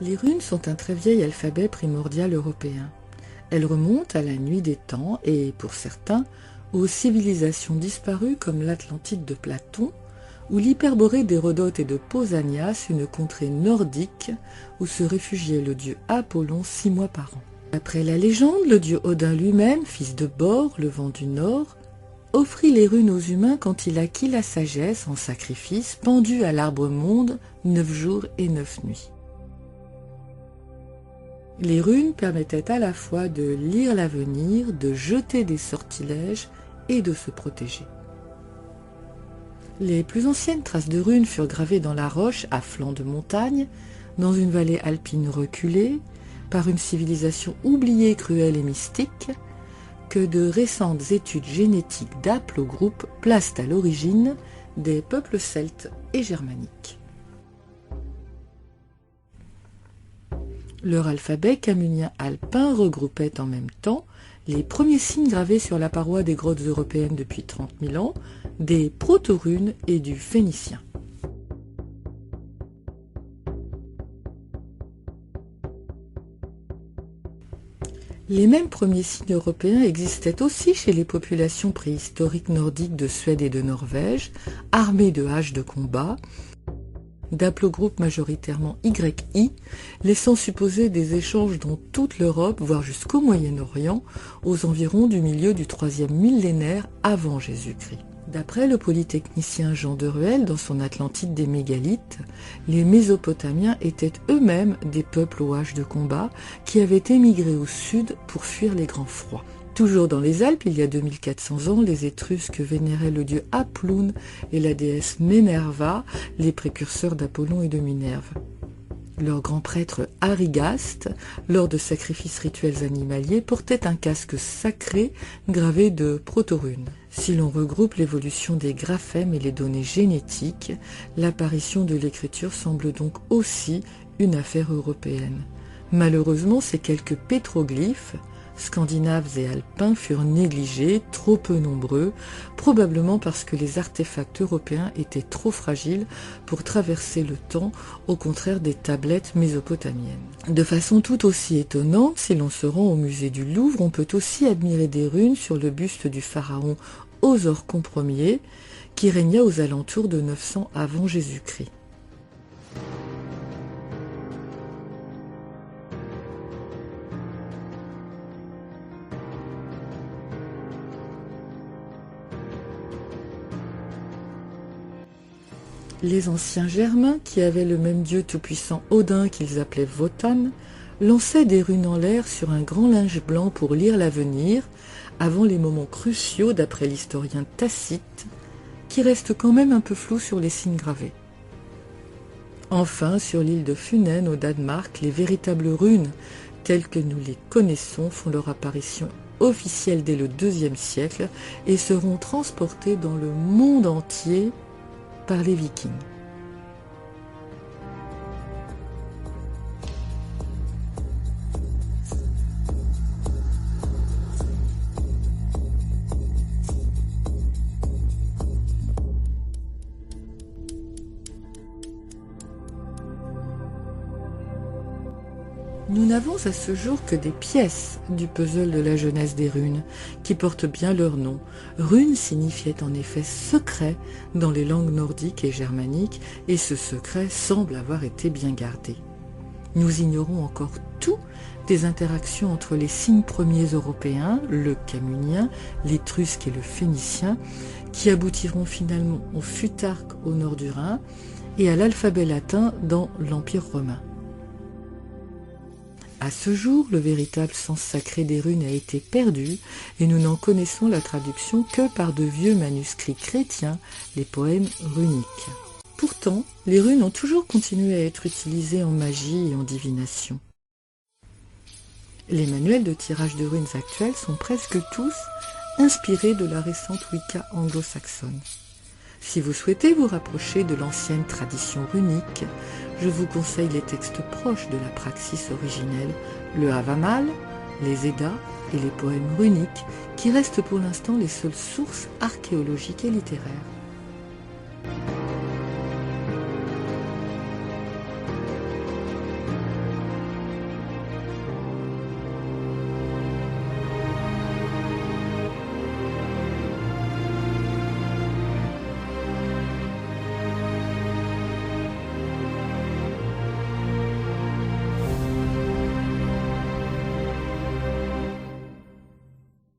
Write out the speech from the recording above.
Les runes sont un très vieil alphabet primordial européen. Elles remontent à la nuit des temps et, pour certains, aux civilisations disparues comme l'Atlantide de Platon ou l'Hyperborée d'Hérodote et de Pausanias, une contrée nordique où se réfugiait le dieu Apollon 6 mois par an. D'après la légende, le dieu Odin lui-même, fils de Bor, le vent du Nord, offrit les runes aux humains quand il acquit la sagesse en sacrifice, pendu à l'arbre monde 9 jours et 9 nuits. Les runes permettaient à la fois de lire l'avenir, de jeter des sortilèges et de se protéger. Les plus anciennes traces de runes furent gravées dans la roche à flanc de montagne, dans une vallée alpine reculée, par une civilisation oubliée, cruelle et mystique, que de récentes études génétiques d'haplogroupes placent à l'origine des peuples celtes et germaniques. Leur alphabet camunien alpin regroupait en même temps les premiers signes gravés sur la paroi des grottes européennes depuis 30 000 ans, des proto-runes et du phénicien. Les mêmes premiers signes européens existaient aussi chez les populations préhistoriques nordiques de Suède et de Norvège, armées de haches de combat, d'haplogroupes majoritairement YI, laissant supposer des échanges dans toute l'Europe, voire jusqu'au Moyen-Orient, aux environs du milieu du 3e millénaire avant Jésus-Christ. D'après le polytechnicien Jean de Ruel, dans son Atlantide des mégalithes, les Mésopotamiens étaient eux-mêmes des peuples aux haches de combat qui avaient émigré au sud pour fuir les grands froids. Toujours dans les Alpes, il y a 2400 ans, les Étrusques vénéraient le dieu Aploun et la déesse Ménerva, les précurseurs d'Apollon et de Minerve. Leur grand prêtre Arigaste, lors de sacrifices rituels animaliers, portait un casque sacré gravé de proto-runes. Si l'on regroupe l'évolution des graphèmes et les données génétiques, l'apparition de l'écriture semble donc aussi une affaire européenne. Malheureusement, ces quelques pétroglyphes, scandinaves et alpins, furent négligés, trop peu nombreux, probablement parce que les artefacts européens étaient trop fragiles pour traverser le temps, au contraire des tablettes mésopotamiennes. De façon tout aussi étonnante, si l'on se rend au musée du Louvre, on peut aussi admirer des runes sur le buste du pharaon Osorkon Ier, qui régna aux alentours de 900 avant Jésus-Christ. Les anciens Germains, qui avaient le même dieu tout-puissant Odin qu'ils appelaient Wotan, lançaient des runes en l'air sur un grand linge blanc pour lire l'avenir, avant les moments cruciaux d'après l'historien Tacite, qui reste quand même un peu flou sur les signes gravés. Enfin, sur l'île de Funen, au Danemark, les véritables runes, telles que nous les connaissons, font leur apparition officielle dès le IIe siècle et seront transportées dans le monde entier par les Vikings. Nous n'avons à ce jour que des pièces du puzzle de la jeunesse des runes, qui portent bien leur nom. Runes signifiait en effet secret dans les langues nordiques et germaniques, et ce secret semble avoir été bien gardé. Nous ignorons encore tout des interactions entre les signes premiers européens, le camunien, l'étrusque et le phénicien, qui aboutiront finalement au futarque au nord du Rhin et à l'alphabet latin dans l'Empire romain. À ce jour, le véritable sens sacré des runes a été perdu et nous n'en connaissons la traduction que par de vieux manuscrits chrétiens, les poèmes runiques. Pourtant, les runes ont toujours continué à être utilisées en magie et en divination. Les manuels de tirage de runes actuels sont presque tous inspirés de la récente Wicca anglo-saxonne. Si vous souhaitez vous rapprocher de l'ancienne tradition runique, je vous conseille les textes proches de la praxis originelle, le Havamal, les Eddas et les poèmes runiques, qui restent pour l'instant les seules sources archéologiques et littéraires.